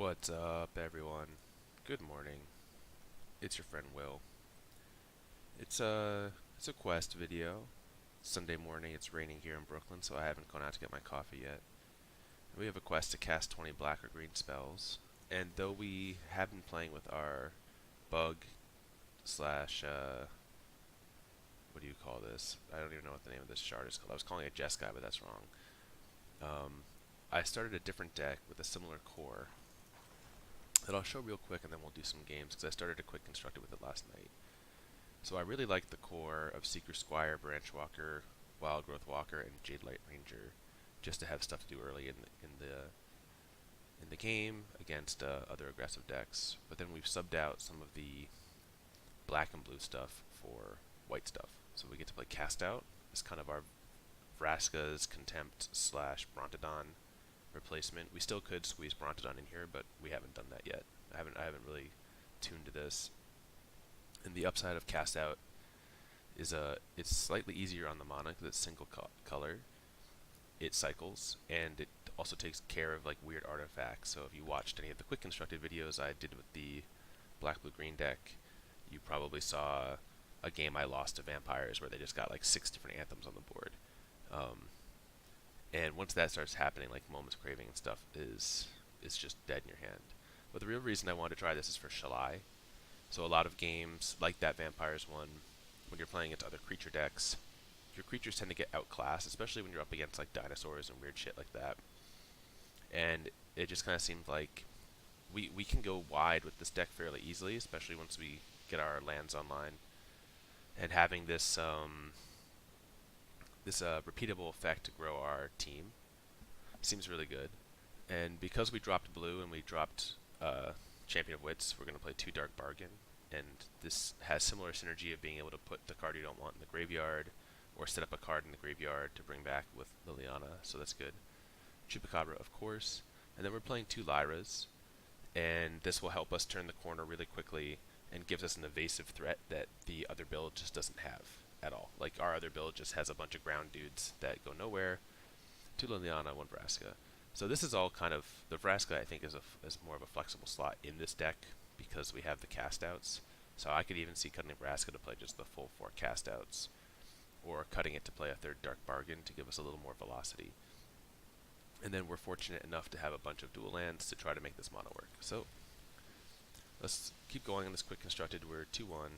What's up, everyone? Good morning. It's your friend Will. It's a quest video. Sunday morning. It's raining here in Brooklyn, so I haven't gone out to get my coffee yet. We have a quest to cast 20 black or green spells, and though we have been playing with our bug slash what do you call this? I don't even know what the name of this shard is called. I was calling it Jeskai, but that's wrong. Um, I started a different deck with a similar core that I'll show real quick, and then we'll do some games because I started a quick constructed with it last night. So I really like the core of Seeker Squire, Branch Walker, Wild Growth Walker, and Jade Light Ranger, just to have stuff to do early in the game against other aggressive decks. But then we've subbed out some of the black and blue stuff for white stuff. So we get to play Cast Out. It's kind of our Vraska's Contempt slash Brontodon replacement. We still could squeeze Brontodon in here, but we haven't done that yet. I haven't really tuned to this. And the upside of Cast Out is it's slightly easier on the mana because it's single color. It cycles, and it also takes care of like weird artifacts. So if you watched any of the quick constructed videos I did with the black blue green deck, you probably saw a game I lost to vampires where they just got like 6 different anthems on the board. And once that starts happening, like Moment's Craving and stuff is just dead in your hand. But the real reason I wanted to try this is for Shalai. So a lot of games, like that Vampires one, when you're playing against other creature decks, your creatures tend to get outclassed, especially when you're up against like dinosaurs and weird shit like that. And it just kind of seemed like we can go wide with this deck fairly easily, especially once we get our lands online. And having this repeatable effect to grow our team seems really good. And because we dropped blue and we dropped Champion of Wits, we're going to play 2 Dark Bargain. And this has similar synergy of being able to put the card you don't want in the graveyard, or set up a card in the graveyard to bring back with Liliana, so that's good. Chupacabra, of course. And then we're playing 2 Lyras, and this will help us turn the corner really quickly and gives us an evasive threat that the other build just doesn't have at all. Like, our other build just has a bunch of ground dudes that go nowhere. 2 Liliana, 1 Vraska. So this is all kind of, the Vraska I think is more of a flexible slot in this deck because we have the cast outs. So I could even see cutting Vraska to play just the full 4 cast outs, or cutting it to play a 3rd Dark Bargain to give us a little more velocity. And then we're fortunate enough to have a bunch of dual lands to try to make this mono work. So let's keep going on this quick constructed. We're 2-1.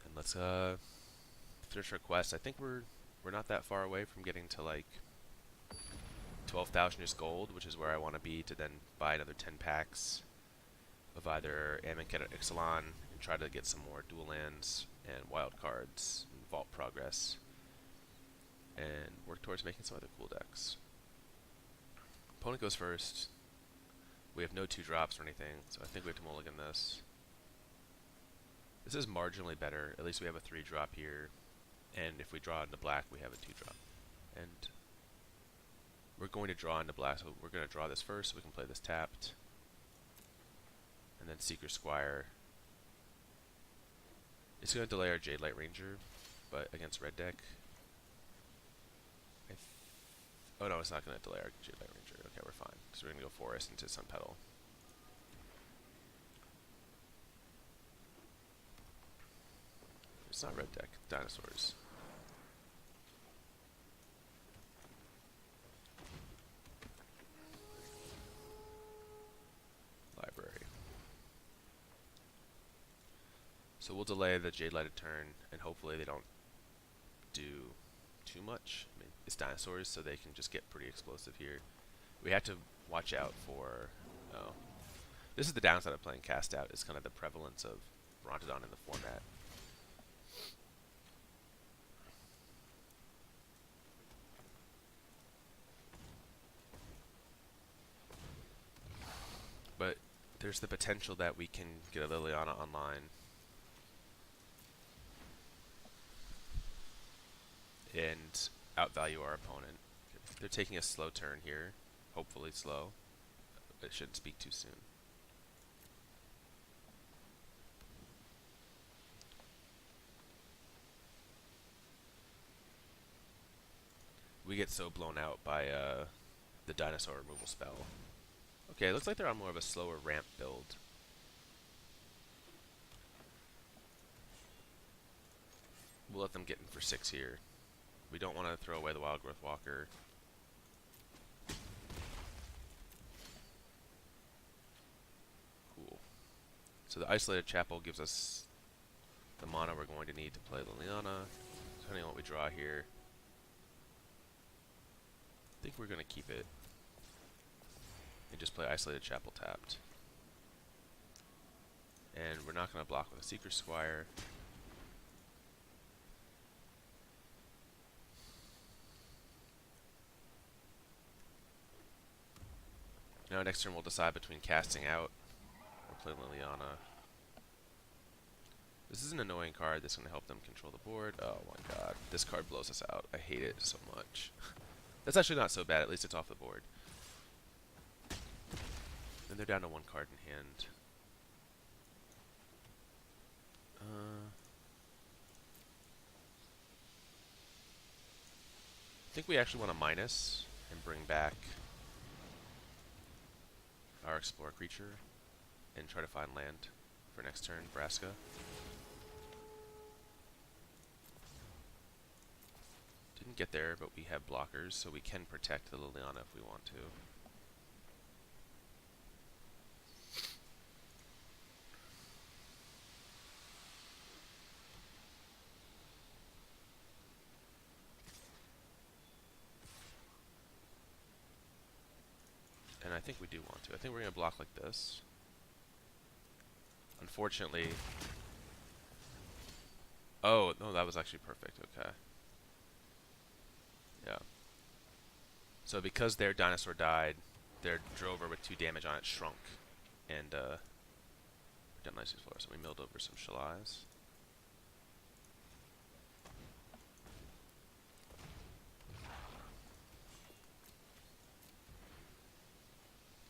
And let's finish our quest. I think we're not that far away from getting to like 12,000 just gold, which is where I want to be to then buy another 10 packs of either Amonkhet or Ixalan and try to get some more dual lands and wild cards and vault progress and work towards making some other cool decks. Opponent goes first. We have no 2 drops or anything, so I think we have to mulligan this. This is marginally better. At least we have a 3 drop here, and if we draw into black, we have a 2 drop. And we're going to draw into black, so we're going to draw this first so we can play this tapped. And then Seeker Squire. It's going to delay our Jade Light Ranger, but against red deck. Oh no, it's not going to delay our Jade Light Ranger. Okay, we're fine. So we're going to go Forest into Sun Petal. It's not red deck. Dinosaurs. Library. So we'll delay the Jade Light a turn, and hopefully they don't do too much. I mean, it's dinosaurs, so they can just get pretty explosive here. We have to watch out for... Oh. This is the downside of playing Cast Out, is kind of the prevalence of Brontodon in the format. But there's the potential that we can get a Liliana online and outvalue our opponent. They're taking a slow turn here, hopefully slow. It shouldn't speak too soon. we get so blown out by the dinosaur removal spell. Okay, it looks like they're on more of a slower ramp build. We'll let them get in for 6 here. We don't want to throw away the Wild Growth Walker. Cool. So the Isolated Chapel gives us the mana we're going to need to play Liliana. Depending on what we draw here. I think we're going to keep it. And just play Isolated Chapel tapped. And we're not going to block with a Seeker Squire. Now next turn we'll decide between casting out or playing Liliana. This is an annoying card that's going to help them control the board. Oh my god, this card blows us out. I hate it so much. That's actually not so bad, at least it's off the board. And they're down to 1 card in hand. I think we actually want to minus and bring back our Explore creature and try to find land for next turn, Vraska. Didn't get there, but we have blockers, so we can protect the Liliana if we want to. And I think we do want to. I think we're going to block like this. Unfortunately... Oh, no, that was actually perfect. Okay. Yeah. So because their dinosaur died, their drover with 2 damage on it shrunk. And, done nicely for us. So we milled over some Shalais.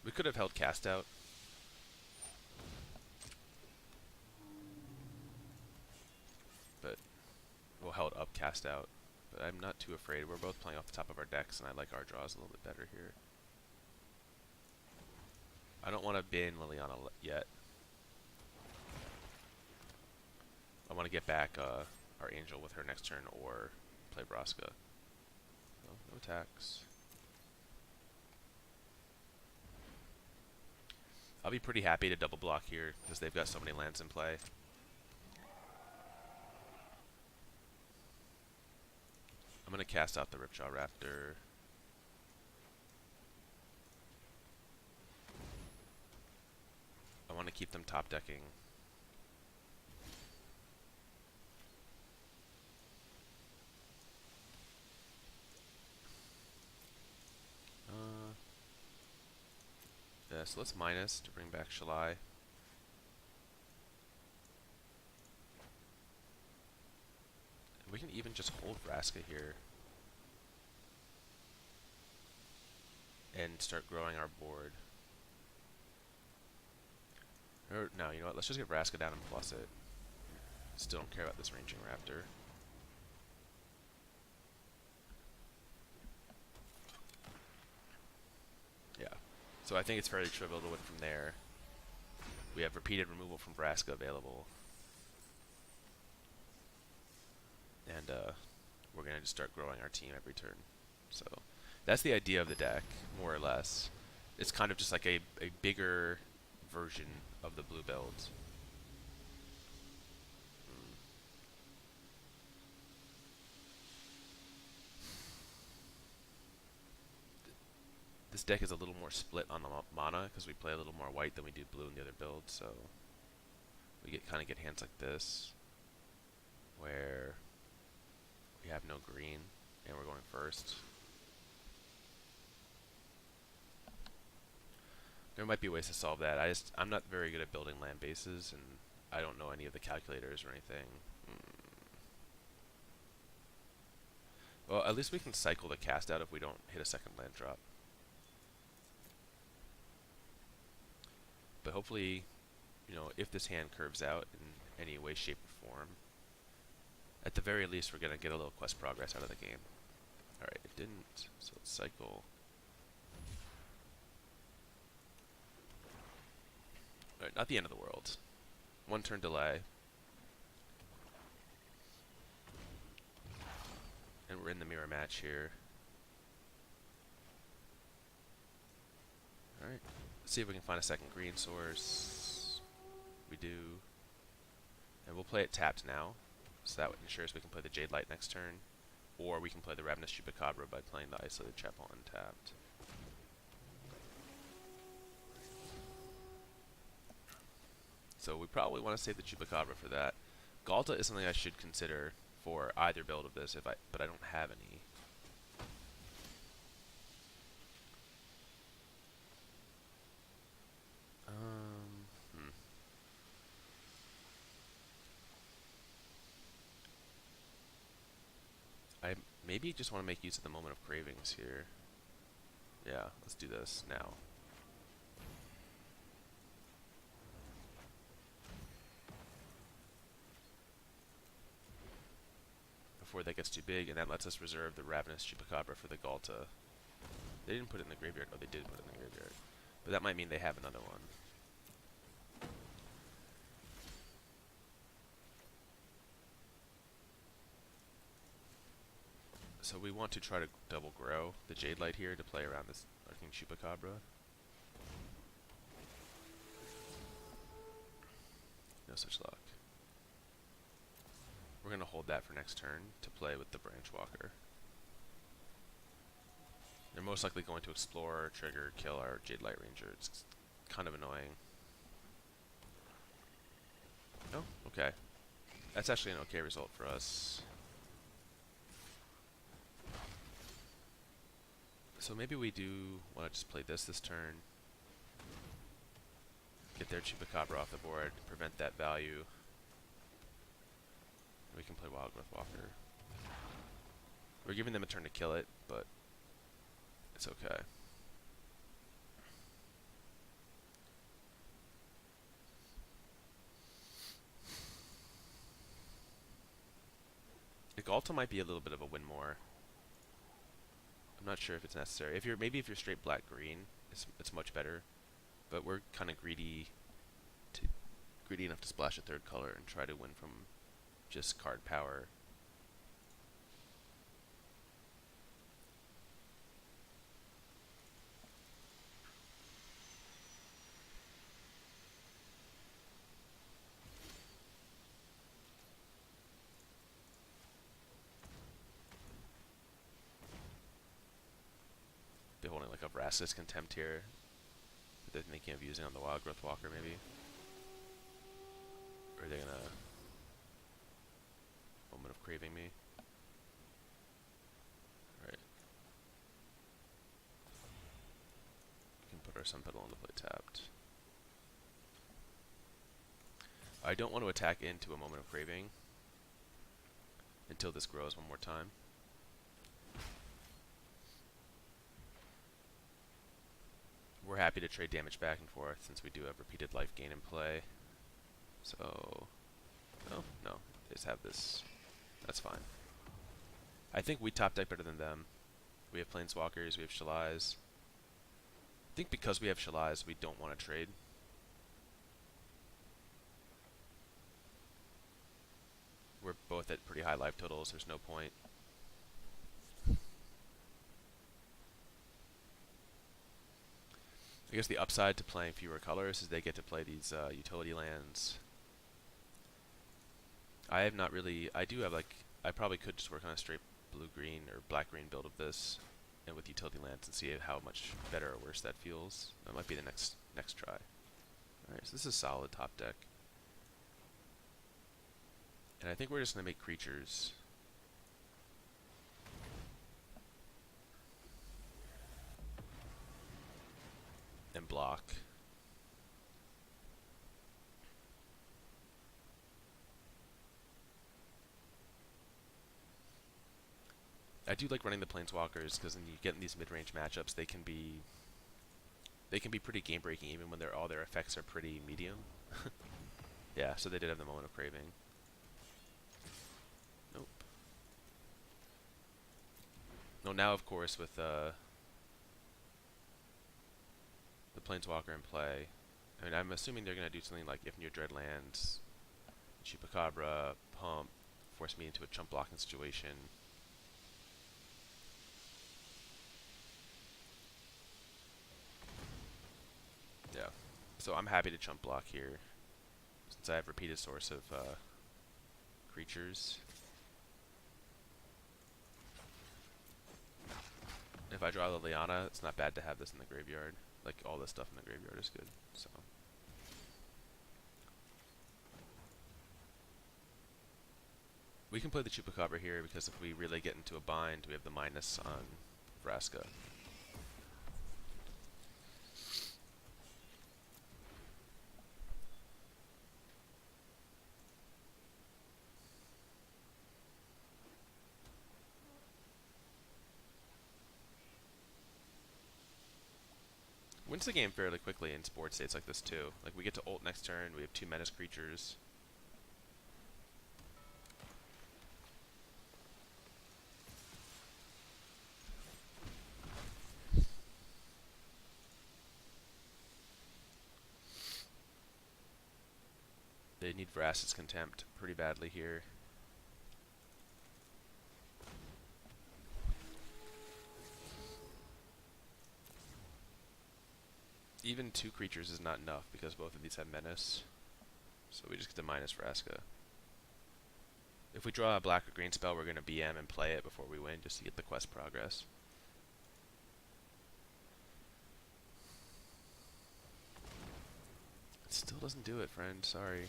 We could have held cast out. But we'll held up cast out. But I'm not too afraid. We're both playing off the top of our decks, and I like our draws a little bit better here. I don't want to bin Liliana yet. I want to get back our Angel with her next turn or play Vraska. No attacks. I'll be pretty happy to double block here because they've got so many lands in play. I'm going to cast out the Ripjaw Raptor. I want to keep them top decking. Yeah, so let's minus to bring back Shalai. We can even just hold Vraska here. And start growing our board. Or, no, you know what? Let's just get Vraska down and plus it. Still don't care about this Ranging Raptor. Yeah. So I think it's fairly trivial to win from there. We have repeated removal from Vraska available. And we're going to just start growing our team every turn. So that's the idea of the deck, more or less. It's kind of just like a bigger version of the blue build. This deck is a little more split on the mana because we play a little more white than we do blue in the other build, so we kind of get hands like this where we have no green and we're going first. There might be ways to solve that. I'm not very good at building land bases, and I don't know any of the calculators or anything. Well, at least we can cycle the cast out if we don't hit a second land drop. But hopefully, you know, if this hand curves out in any way, shape, or form, at the very least we're going to get a little quest progress out of the game. Alright, it didn't, so let's cycle. Alright, not the end of the world. One turn delay. And we're in the mirror match here. Alright, let's see if we can find a second green source. We do. And we'll play it tapped now, so that ensures we can play the Jade Light next turn. Or we can play the Ravenous Chupacabra by playing the Isolated Chapel untapped. So we probably want to save the Chupacabra for that. Galta is something I should consider for either build of this, but I don't have any. I maybe just want to make use of the Moment of Cravings here. Yeah, let's do this now. Before that gets too big, and that lets us reserve the Ravenous Chupacabra for the Galta. They didn't put it in the graveyard. Oh, they did put it in the graveyard. But that might mean they have another one. So we want to try to double grow the Jade Light here to play around this Arcane Chupacabra. No such luck. We're going to hold that for next turn to play with the Branch Walker. They're most likely going to explore, trigger, kill our Jade Light Ranger. It's kind of annoying. Oh, okay. That's actually an okay result for us. So maybe we do want to just play this turn. Get their Chupacabra off the board, prevent that value. We can play Wild Growth Walker. We're giving them a turn to kill it, but it's okay. The Galta might be a little bit of a win more. I'm not sure if it's necessary. Maybe if you're straight black green, it's much better. But we're kind of greedy enough to splash a third color and try to win from just card power. Be holding like a Vraska's Contempt here. They're thinking of using on the Wild Growth Walker maybe. Or are they gonna Moment of Craving me? Alright. We can put our Sun Petal into play tapped. I don't want to attack into a Moment of Craving until this grows one more time. We're happy to trade damage back and forth since we do have repeated life gain in play. So, oh, no, they just have this. That's fine. I think we top deck better than them. We have Planeswalkers, we have Shalais. I think because we have Shalais, we don't want to trade. We're both at pretty high life totals, there's no point. I guess the upside to playing fewer colors is they get to play these utility lands. I have not really, I do have like, I probably could just work on a straight blue-green or black-green build of this, and with utility lands and see how much better or worse that feels. That might be the next try. Alright, so this is solid top deck. And I think we're just going to make creatures. And block. I do like running the Planeswalkers because when you get in these mid-range matchups, they can be pretty game-breaking even when all their effects are pretty medium. Yeah, so they did have the Moment of Craving. Nope. Oh, now of course with the Planeswalker in play, I mean, I'm assuming they're going to do something like if near Dread lands, Chupacabra, Pump, force me into a chump blocking situation. Yeah. So I'm happy to chump block here, since I have repeated source of creatures. If I draw Liliana, it's not bad to have this in the graveyard. Like, all this stuff in the graveyard is good, so. We can play the Chupacabra here because if we really get into a bind, we have the minus on Vraska. Wins the game fairly quickly in board states like this too. Like, we get to ult next turn, we have 2 menace creatures. They need Vraska's Contempt pretty badly here. Even 2 creatures is not enough because both of these have menace. So we just get to minus Vraska. If we draw a black or green spell, we're going to BM and play it before we win just to get the quest progress. It still doesn't do it, friend. Sorry.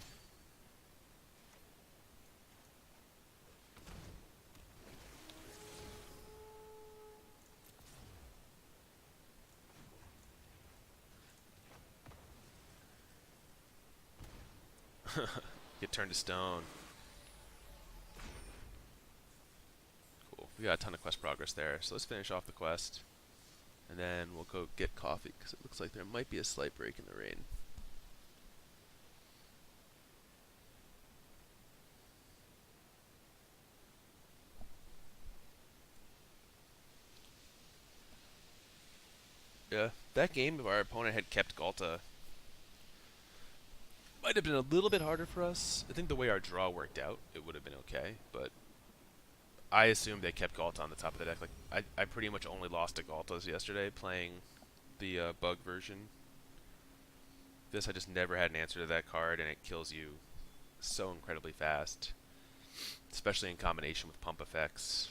Get turned to stone. Cool. We got a ton of quest progress there. So let's finish off the quest. And then we'll go get coffee because it looks like there might be a slight break in the rain. Yeah, that game, if our opponent had kept Galta, might have been a little bit harder for us. I think the way our draw worked out, it would have been okay, but I assume they kept Galta on the top of the deck. Like, I pretty much only lost to Galtas yesterday playing the bug version. This, I just never had an answer to that card, and it kills you so incredibly fast, especially in combination with pump effects.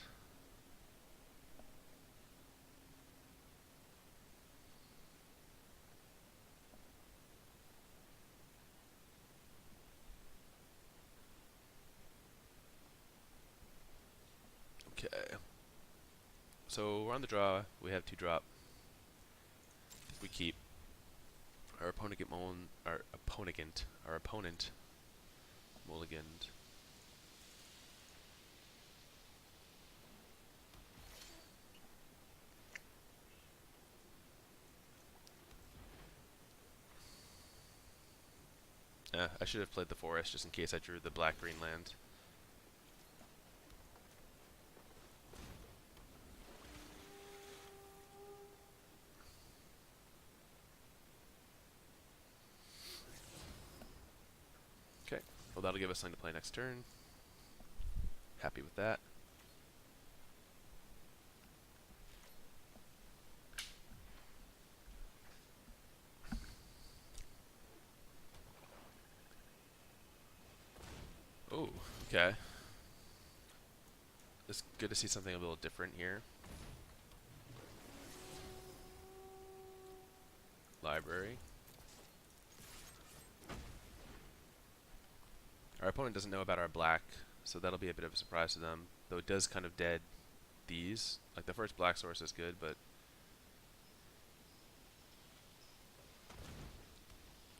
Okay. So we're on the draw. We have 2 drop. If we keep our opponent mulliganed. I should have played the forest just in case I drew the black-green land. Okay, well that'll give us something to play next turn. Happy with that. Oh, okay. It's good to see something a little different here. Library. Our opponent doesn't know about our black, so that'll be a bit of a surprise to them. Though it does kind of dead these. Like, the first black source is good, but...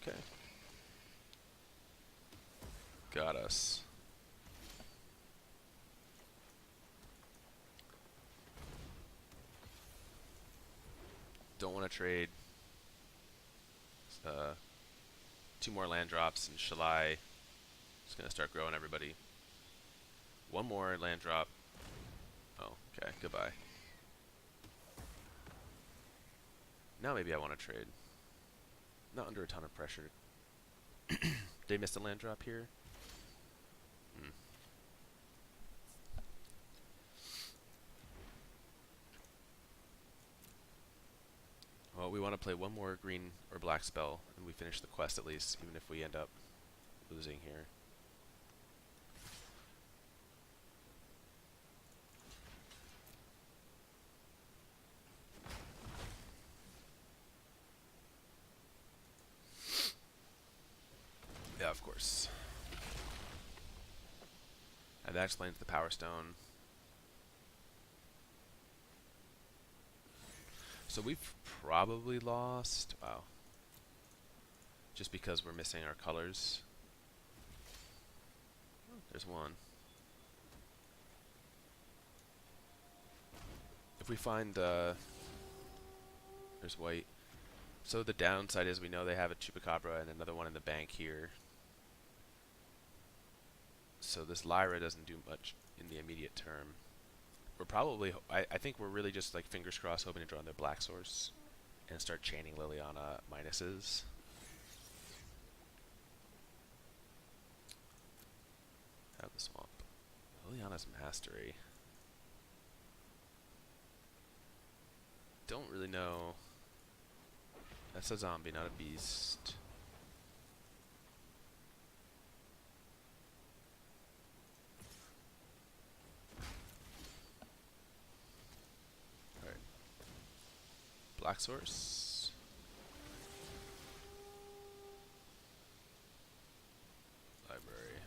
Okay. Got us. Don't want to trade 2 more land drops, and Shalai is going to start growing everybody. 1 more land drop. Oh, okay, goodbye. Now maybe I want to trade. Not under a ton of pressure. They missed a land drop here. Hmm. Well, we want to play one more green or black spell, and we finish the quest at least, even if we end up losing here. Yeah, of course. And that explains the Power Stone. So we've probably lost. Wow. Just because we're missing our colors. Oh, there's one. If we find there's white. So the downside is we know they have a Chupacabra and another one in the bank here. So this Lyra doesn't do much in the immediate term. We're probably, I think we're really just like fingers crossed hoping to draw their black source and start chaining Liliana minuses. Out of the swamp. Liliana's Mastery. Don't really know. That's a zombie, not a beast. Alright. Black source. Library.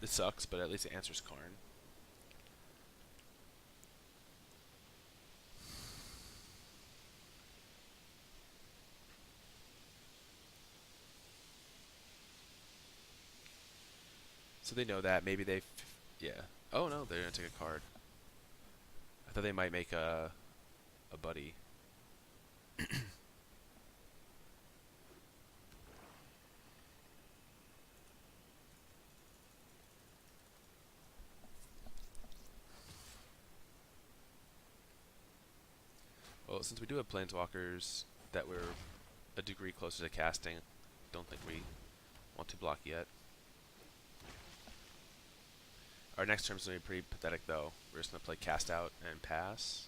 This sucks, but at least it answers Karn. So they know that. Maybe they... yeah. Oh no, they're going to take a card. I thought they might make a buddy. Well, since we do have Planeswalkers that we're a degree closer to casting, don't think we want to block yet. Our next turn is going to be pretty pathetic, though. We're just going to play Cast Out and pass.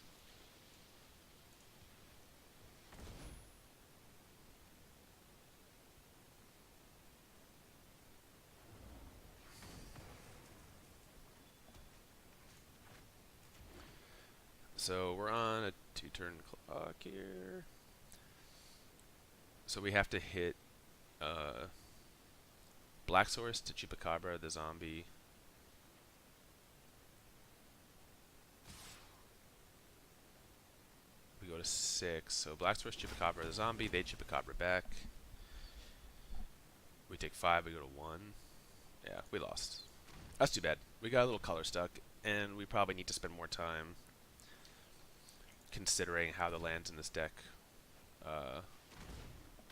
So we're on a 2-turn clock here. So we have to hit Black Source to Chupacabra, the zombie. We go to 6. So Black Source, Chupacabra, the zombie. They Chupacabra back. We take 5. We go to 1. Yeah, we lost. That's too bad. We got a little color stuck, and we probably need to spend more time considering how the lands in this deck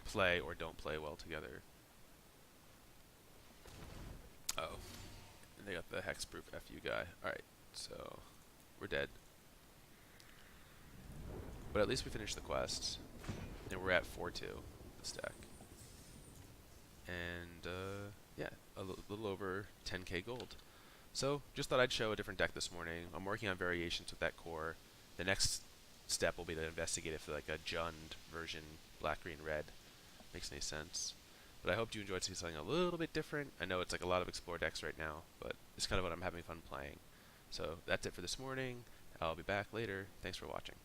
play or don't play well together. Oh. And they got the hexproof FU guy. Alright, so we're dead. But at least we finished the quest. And we're at 4-2 this deck. And yeah, a little over 10k gold. So just thought I'd show a different deck this morning. I'm working on variations with that core. The next step will be to investigate if like a Jund version black, green, red makes any sense. But I hope you enjoyed seeing something a little bit different. I know it's like a lot of explore decks right now, but it's kind of what I'm having fun playing. So that's it for this morning. I'll be back later. Thanks for watching.